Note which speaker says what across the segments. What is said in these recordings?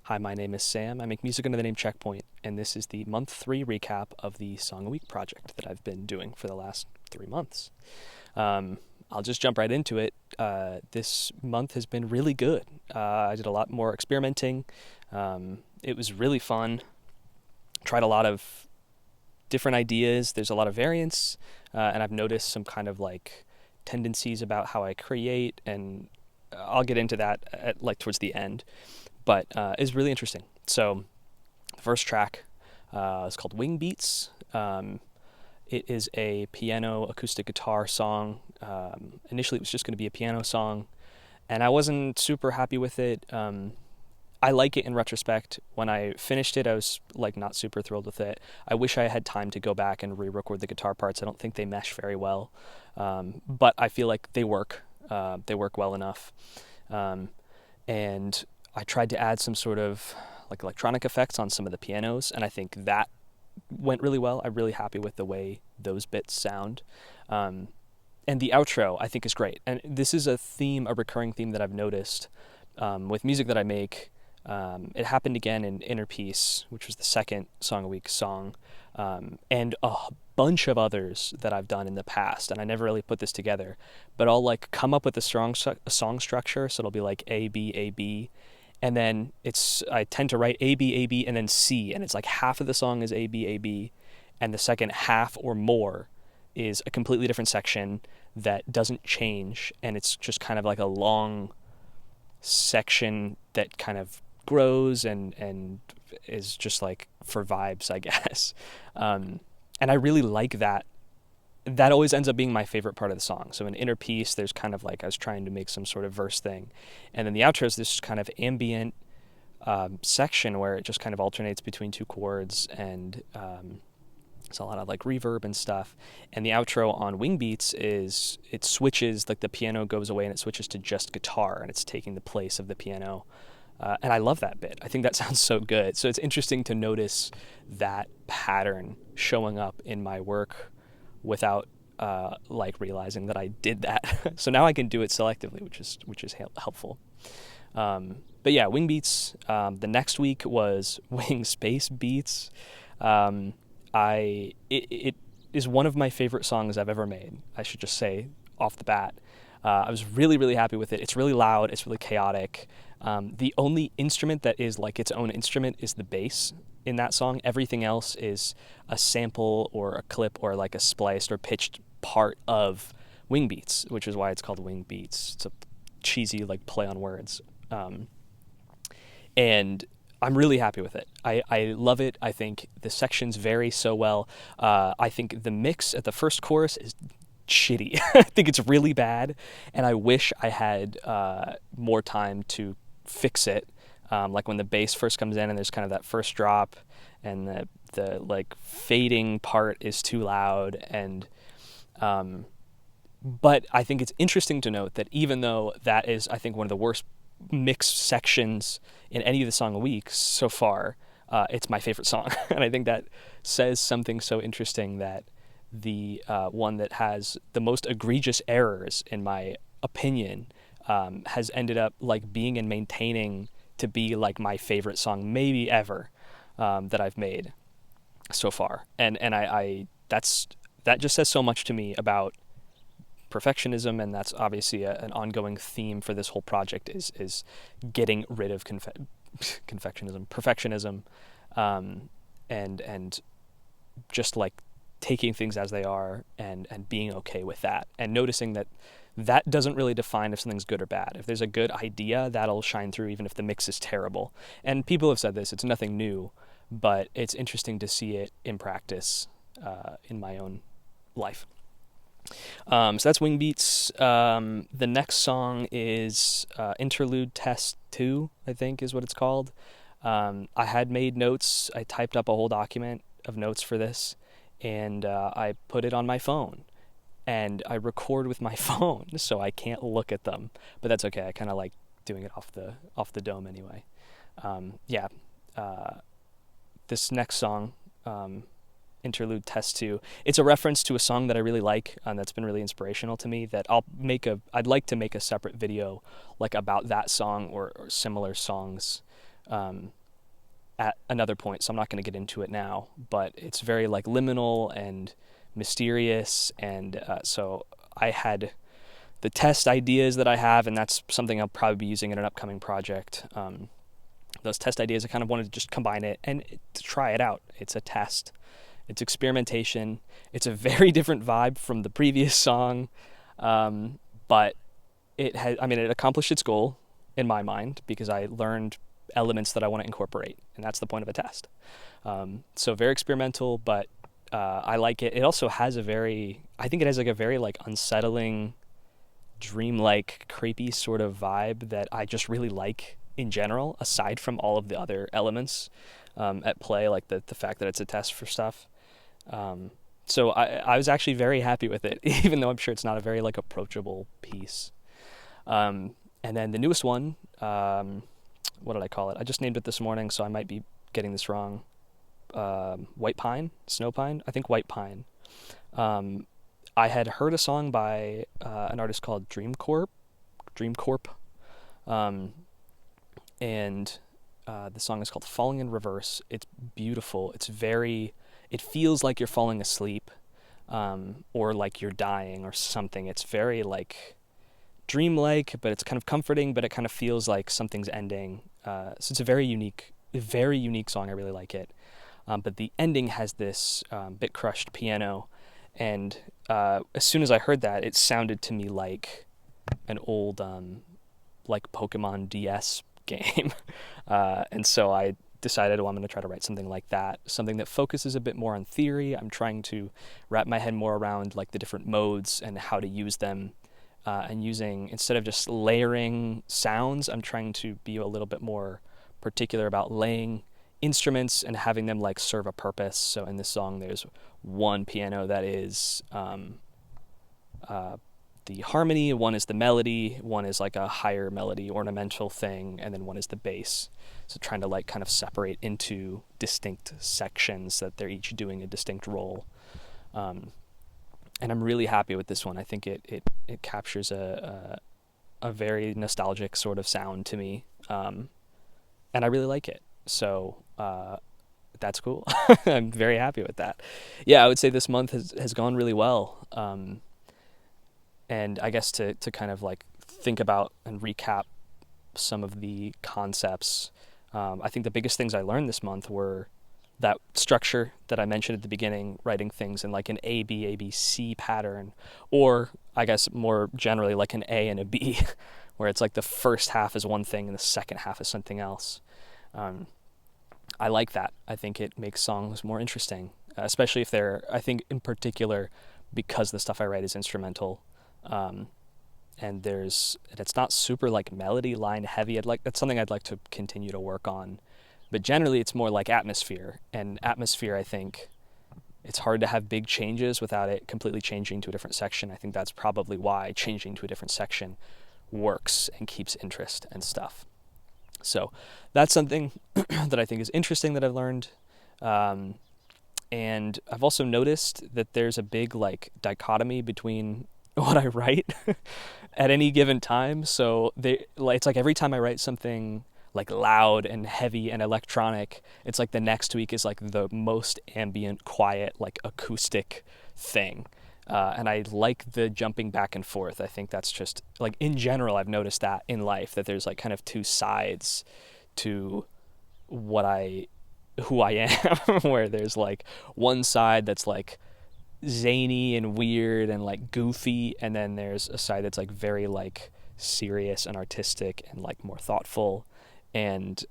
Speaker 1: Hi, my name is Sam. I make music under the name Checkpoint, and this is the month 3 recap of the Song a Week project that I've been doing for the last 3 months. I'll just jump right into it. This month has been really good. I did a lot more experimenting. It was really fun. Tried a lot of different ideas. There's a lot of variance, and I've noticed some kind of like tendencies about how I create, and I'll get into that at like towards the end. But it's really interesting. So the first track is called Wing Beats. It is a piano acoustic guitar song. Initially, it was just going to be a piano song, and I wasn't super happy with it. I like it in retrospect. When I finished it, I was like not super thrilled with it. I wish I had time to go back and re-record the guitar parts. I don't think they mesh very well, but I feel like they work. They work well enough, and I tried to add some sort of like electronic effects on some of the pianos, and I think that went really well. I'm really happy with the way those bits sound. And the outro, I think, is great. And this is a recurring theme that I've noticed with music that I make. It happened again in Inner Peace, which was the second Song a Week song, and a bunch of others that I've done in the past. And I never really put this together, but I'll like come up with a song structure. So it'll be like A, B, A, B. And then I tend to write A, B, A, B, and then C. And it's like half of the song is A, B, A, B. And the second half or more is a completely different section that doesn't change. And it's just kind of like a long section that kind of grows and is just like for vibes, I guess. And I really like that. That always ends up being my favorite part of the song. So in Inner Peace, there's kind of like I was trying to make some sort of verse thing. And then the outro is this kind of ambient section where it just kind of alternates between two chords, and it's a lot of like reverb and stuff. And the outro on Wing Beats is it switches, like the piano goes away and it switches to just guitar, and it's taking the place of the piano. And I love that bit. I think that sounds so good. So it's interesting to notice that pattern showing up in my work without like realizing that I did that. So now I can do it selectively, which is helpful. But yeah, Wing Beats. The next week was Wing Space Beats. It is one of my favorite songs I've ever made. I should just say off the bat. I was really, really happy with it. It's really loud. It's really chaotic. The only instrument that is like its own instrument is the bass in that song. Everything else is a sample or a clip or like a spliced or pitched part of Wing Beats, which is why it's called Wing Beats. It's a cheesy like play on words. And I'm really happy with it. I love it. I think the sections vary so well. I think the mix at the first chorus is shitty. I think it's really bad, and I wish I had more time to fix it. Like when the bass first comes in and there's kind of that first drop, and the like fading part is too loud, and but I think it's interesting to note that even though that is, I think, one of the worst mixed sections in any of the Song a Week so far, it's my favorite song. And I think that says something so interesting, that the one that has the most egregious errors, in my opinion, has ended up like being and maintaining to be like my favorite song maybe ever that I've made so far. And that just says so much to me about perfectionism, and that's obviously an ongoing theme for this whole project is getting rid of perfectionism, and just like taking things as they are and being okay with that, and noticing that that doesn't really define if something's good or bad. If there's a good idea, that'll shine through even if the mix is terrible. And people have said this, it's nothing new, but it's interesting to see it in practice in my own life. So that's Wing Beats. The next song is Interlude Test 2, I think is what it's called. I had made notes. I typed up a whole document of notes for this, and I put it on my phone. And I record with my phone, so I can't look at them. But that's okay. I kind of like doing it off the dome anyway. This next song, Interlude Test 2. It's a reference to a song that I really like, that's been really inspirational to me, that I'd like to make a separate video like about that song or similar songs um, at another point, so I'm not going to get into it now, but it's very like liminal and mysterious, and so I had the test ideas that I have, and that's something I'll probably be using in an upcoming project. Those test ideas, I kind of wanted to just combine it and to try it out. It's a test. It's experimentation. It's a very different vibe from the previous song, but it accomplished its goal in my mind because I learned elements that I want to incorporate, and that's the point of a test. So very experimental, but I like it. It also has I think it has like a very like unsettling, dreamlike, creepy sort of vibe that I just really like in general, aside from all of the other elements at play, like the fact that it's a test for stuff. So I was actually very happy with it, even though I'm sure it's not a very like approachable piece. And then the newest one, what did I call it? I just named it this morning, so I might be getting this wrong. White Pine, Snow Pine, I think White Pine. I had heard a song by an artist called Dreamcorp, and the song is called Falling in Reverse. It's beautiful. It feels like you're falling asleep, or like you're dying or something. It's very like dreamlike, but it's kind of comforting, but it kind of feels like something's ending. So it's a very unique song. I really like it. But the ending has this bit crushed piano, and as soon as I heard that, it sounded to me like an old like Pokemon DS game. And so I decided, I'm going to try to write something like that, something that focuses a bit more on theory. I'm trying to wrap my head more around like the different modes and how to use them, and instead of just layering sounds, I'm trying to be a little bit more particular about laying instruments and having them like serve a purpose. So in this song, there's one piano that is the harmony, one is the melody, one is like a higher melody ornamental thing, and then one is the bass. So trying to like kind of separate into distinct sections that they're each doing a distinct role. And I'm really happy with this one. I think it captures a very nostalgic sort of sound to me, and I really like it. So that's cool. I'm very happy with that. Yeah, I would say this month has gone really well. And I guess to kind of like think about and recap some of the concepts, I think the biggest things I learned this month were that structure that I mentioned at the beginning, writing things in like an A, B, A, B, C pattern, or I guess more generally like an A and a B, where it's like the first half is one thing and the second half is something else. I like that. I think it makes songs more interesting, especially if I think in particular, because the stuff I write is instrumental, and it's not super like melody line heavy. That's something I'd like to continue to work on, but generally it's more like atmosphere, and atmosphere, I think it's hard to have big changes without it completely changing to a different section. I think that's probably why changing to a different section works and keeps interest and stuff. So that's something that I think is interesting that I've learned. And I've also noticed that there's a big like dichotomy between what I write at any given time. So it's like every time I write something like loud and heavy and electronic, it's like the next week is like the most ambient, quiet, like acoustic thing. And I like the jumping back and forth. I think that's just like in general, I've noticed that in life, that there's like kind of two sides to who I am, where there's like one side that's like zany and weird and like goofy, and then there's a side that's like very like serious and artistic and like more thoughtful. And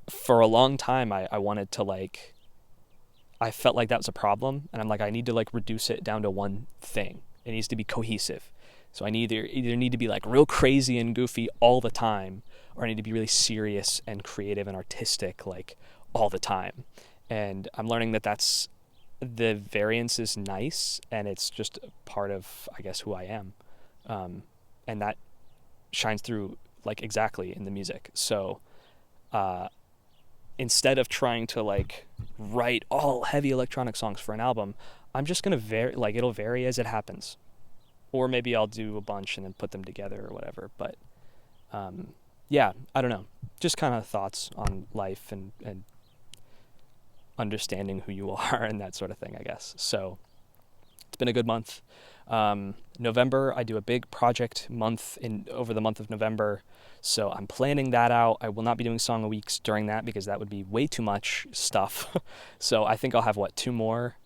Speaker 1: for a long time, I wanted to like, I felt like that was a problem, and I'm like, I need to like reduce it down to one thing. It needs to be cohesive. So I either need to be like real crazy and goofy all the time, or I need to be really serious and creative and artistic like all the time. And I'm learning that the variance is nice, and it's just part of, I guess, who I am. And that shines through like exactly in the music. So instead of trying to like write all heavy electronic songs for an album, I'm just going to it'll vary as it happens. Or maybe I'll do a bunch and then put them together or whatever. But yeah, I don't know. Just kind of thoughts on life and understanding who you are and that sort of thing, I guess. So it's been a good month. November, I do a big project month over the month of November. So I'm planning that out. I will not be doing song a weeks during that because that would be way too much stuff. So I think I'll have, two more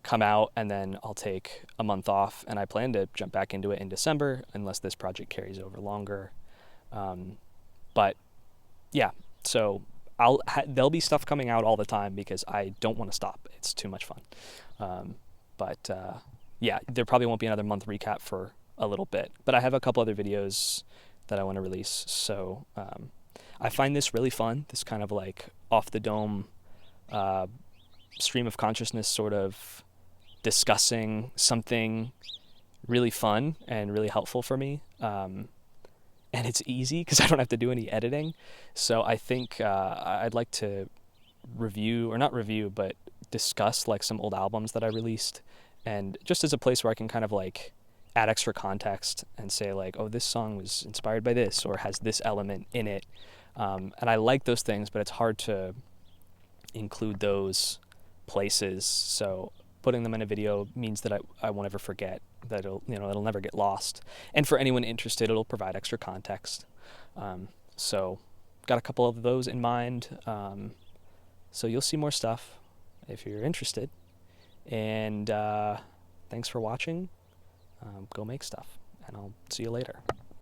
Speaker 1: come out, and then I'll take a month off, and I plan to jump back into it in December unless this project carries over longer. But yeah, so there'll be stuff coming out all the time because I don't want to stop. It's too much fun. But yeah, there probably won't be another month recap for a little bit, but I have a couple other videos that I want to release. So I find this really fun, this kind of like off the dome stream of consciousness, sort of discussing something really fun and really helpful for me. And it's easy because I don't have to do any editing. So I think I'd like to not review, but discuss like some old albums that I released, and just as a place where I can kind of like add extra context and say like, oh, this song was inspired by this or has this element in it. And I like those things, but it's hard to include those places. So putting them in a video means that I won't ever forget, that it'll never get lost. And for anyone interested, it'll provide extra context. So got a couple of those in mind. So you'll see more stuff if you're interested. And thanks for watching. Go make stuff, and I'll see you later.